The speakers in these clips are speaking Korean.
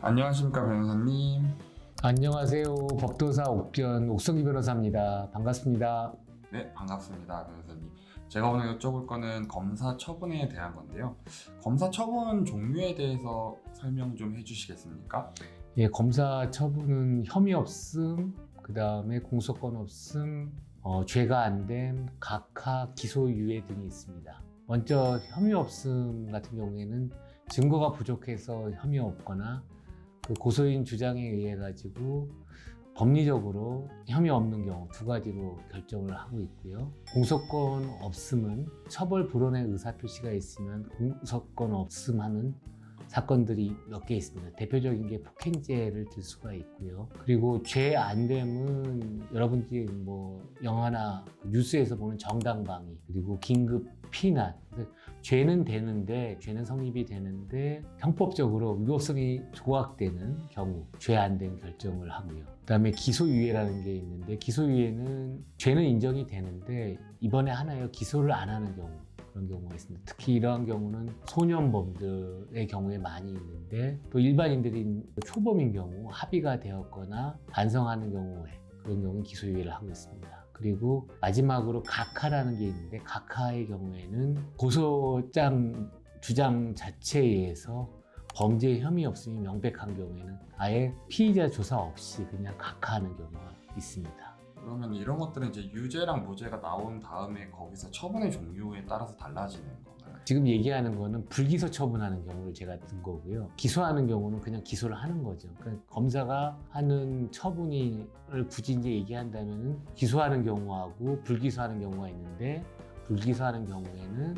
안녕하십니까 변호사님. 안녕하세요. 법도사 옥변 옥성기 변호사입니다. 반갑습니다. 네, 반갑습니다 변호사님. 제가 오늘 여쭤볼 거는 검사 처분에 대한 건데요. 검사 처분 종류에 대해서 설명 좀 해주시겠습니까? 예, 검사 처분은 혐의 없음, 그 다음에 공소권 없음, 죄가 안 됨, 각하, 기소유예 등이 있습니다. 먼저 혐의 없음 같은 경우에는 증거가 부족해서 혐의 없거나 그 고소인 주장에 의해 가지고 법리적으로 혐의 없는 경우 두 가지로 결정을 하고 있고요. 공소권 없음은 처벌 불원의 의사표시가 있으면 공소권 없음 하는 사건들이 몇 개 있습니다. 대표적인 게 폭행죄를 들 수가 있고요. 그리고 죄 안 됨은 여러분들이 뭐 영화나 뉴스에서 보는 정당방위, 그리고 긴급 피난. 죄는 되는데, 죄는 성립이 되는데 형법적으로 위법성이 조각되는 경우 죄 안 된 결정을 하고요. 그다음에 기소유예라는 게 있는데, 기소유예는 죄는 인정이 되는데 이번에 하나요 기소를 안 하는 경우, 그런 경우가 있습니다. 특히 이러한 경우는 소년범들의 경우에 많이 있는데, 또 일반인들인 초범인 경우 합의가 되었거나 반성하는 경우에 그런 경우는 기소유예를 하고 있습니다. 그리고 마지막으로 각하라는 게 있는데, 각하의 경우에는 고소장 주장 자체에 의해서 범죄 혐의 없음이 명백한 경우에는 아예 피의자 조사 없이 그냥 각하하는 경우가 있습니다. 그러면 이런 것들은 이제 유죄랑 무죄가 나온 다음에 거기서 처분의 종류에 따라서 달라지는 건가요? 지금 얘기하는 거는 불기소 처분하는 경우를 제가 든 거고요. 기소하는 경우는 그냥 기소를 하는 거죠. 그러니까 검사가 하는 처분을 굳이 이제 얘기한다면 기소하는 경우하고 불기소하는 경우가 있는데, 불기소하는 경우에는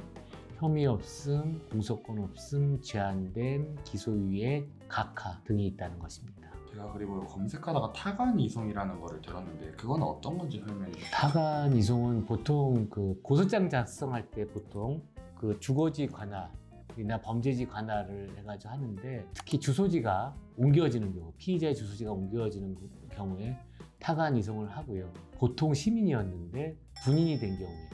혐의 없음, 공소권 없음, 제한됨, 기소유예, 각하 등이 있다는 것입니다. 제가 그리고 검색하다가 타간 이송이라는 거를 들었는데 그건 어떤 건지 설명해 주시죠. 타간 이송은 보통 그 고소장 작성할 때 보통 그 주거지 관할이나 범죄지 관할을 해가지고 하는데, 특히 주소지가 옮겨지는 경우, 피의자의 주소지가 옮겨지는 경우에 타간 이송을 하고요. 보통 시민이었는데 군인이 된 경우에,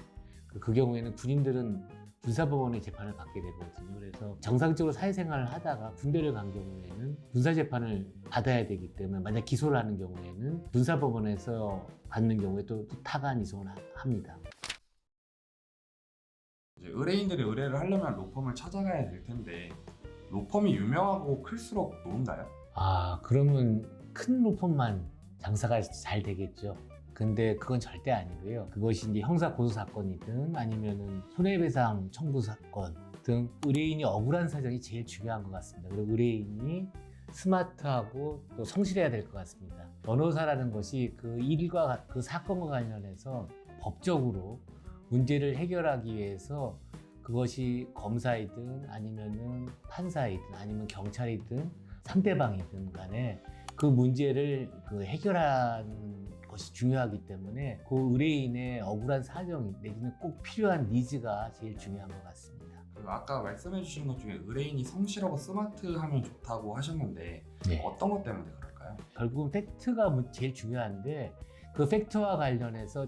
그 경우에는 군인들은 군사법원의 재판을 받게 되거든요. 그래서 정상적으로 사회생활을 하다가 군대를 간 경우에는 군사재판을 받아야 되기 때문에, 만약 기소를 하는 경우에는 군사법원에서 받는 경우에 또 타간 이송을 합니다. 이제 의뢰인들이 의뢰를 하려면 로펌을 찾아가야 될 텐데 로펌이 유명하고 클수록 좋은가요? 그러면 큰 로펌만 장사가 잘 되겠죠. 근데 그건 절대 아니고요. 그것이 이제 형사 고소 사건이든 아니면은 손해배상 청구 사건 등 의뢰인이 억울한 사정이 제일 중요한 것 같습니다. 그리고 의뢰인이 스마트하고 또 성실해야 될 것 같습니다. 변호사라는 것이 그 일과 그 사건과 관련해서 법적으로 문제를 해결하기 위해서, 그것이 검사이든 아니면은 판사이든 아니면 경찰이든 상대방이든 간에 그 문제를 해결하는 것이 중요하기 때문에 그 의뢰인의 억울한 사정 내지는 꼭 필요한 니즈가 제일 중요한 것 같습니다. 그리고 아까 말씀해 주신 것 중에 의뢰인이 성실하고 스마트하면 좋다고 하셨는데 네. 어떤 것 때문에 그럴까요? 결국은 팩트가 제일 중요한데, 그 팩트와 관련해서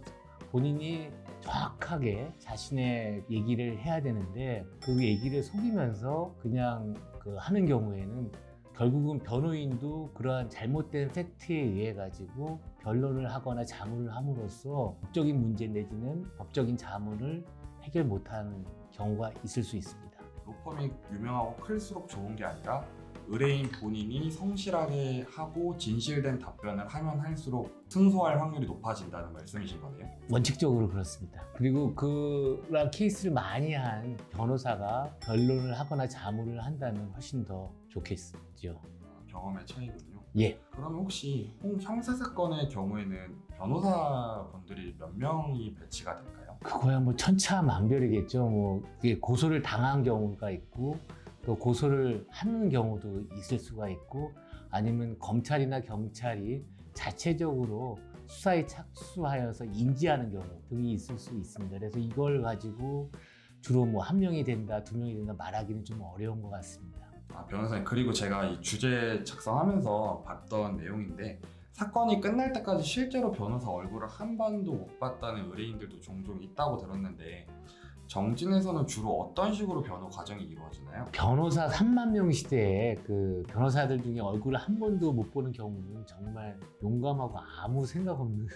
본인이 정확하게 자신의 얘기를 해야 되는데, 그 얘기를 속이면서 그냥 하는 경우에는 결국은 변호인도 그러한 잘못된 팩트에 의해 가지고 변론을 하거나 자문을 함으로써 법적인 문제 내지는 법적인 자문을 해결 못하는 경우가 있을 수 있습니다. 로펌이 유명하고 클수록 좋은 게 아니라 의뢰인 본인이 성실하게 하고 진실된 답변을 하면 할수록 승소할 확률이 높아진다는 말씀이신 거네요? 원칙적으로 그렇습니다. 그리고 그런 케이스를 많이 한 변호사가 변론을 하거나 자문을 한다면 훨씬 더 좋겠죠. 경험의 차이군요. 예. 그러면 혹시 형사 사건의 경우에는 변호사분들이 몇 명이 배치가 될까요? 그거야 뭐 천차만별이겠죠. 뭐 그게 고소를 당한 경우가 있고, 또 고소를 하는 경우도 있을 수가 있고, 아니면 검찰이나 경찰이 자체적으로 수사에 착수하여서 인지하는 경우 등이 있을 수 있습니다. 그래서 이걸 가지고 주로 뭐 한 명이 된다, 두 명이 된다 말하기는 좀 어려운 것 같습니다. 변호사님, 그리고 제가 이 주제 작성하면서 봤던 내용인데 사건이 끝날 때까지 실제로 변호사 얼굴을 한 번도 못 봤다는 의뢰인들도 종종 있다고 들었는데 정진에서는 주로 어떤 식으로 변호 과정이 이루어지나요? 변호사 3만 명 시대에 그 변호사들 중에 얼굴을 한 번도 못 보는 경우는 정말 용감하고 아무 생각 없는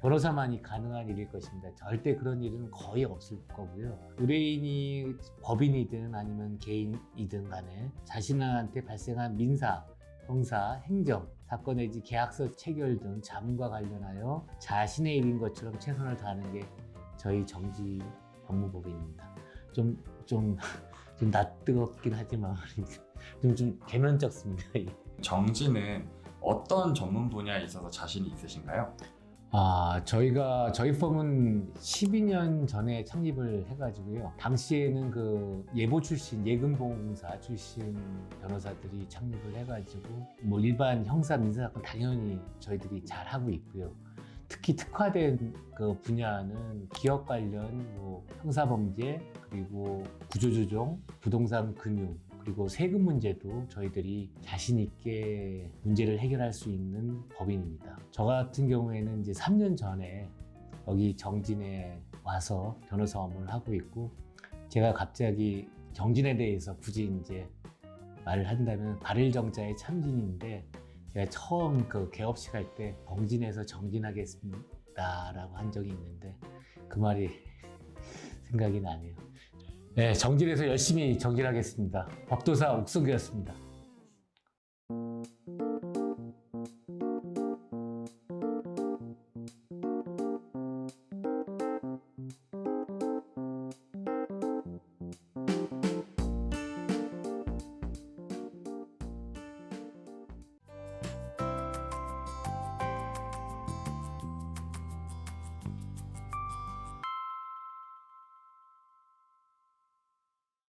변호사만이 가능한 일일 것입니다. 절대 그런 일은 거의 없을 거고요. 의뢰인이 법인이든 아니면 개인이든 간에 자신한테 발생한 민사, 형사, 행정, 사건 내지 계약서 체결 등 자문과 관련하여 자신의 일인 것처럼 최선을 다하는 게 저희 정지 법무법인입니다. 좀 낯뜨겁긴 하지만 좀 개면적습니다. 정진은 어떤 전문 분야에 있어서 자신이 있으신가요? 저희 펌은 12년 전에 창립을 해가지고요. 당시에는 그 예보 출신, 예금보험사 출신 변호사들이 창립을 해가지고 뭐 일반 형사 민사사건 당연히 저희들이 잘 하고 있고요. 특히 특화된 그 분야는 기업 관련 뭐 형사범죄, 그리고 구조조정, 부동산 금융, 그리고 세금 문제도 저희들이 자신 있게 문제를 해결할 수 있는 법인입니다. 저 같은 경우에는 이제 3년 전에 여기 정진에 와서 변호사 업무를 하고 있고, 제가 갑자기 정진에 대해서 굳이 이제 말을 한다면 발일정자의 참진인데, 제가 처음 그 개업식 할 때 정진에서 정진하겠습니다라고 한 적이 있는데 그 말이 생각이 나네요. 네, 정진에서 열심히 정진하겠습니다. 법도사 옥석이었습니다.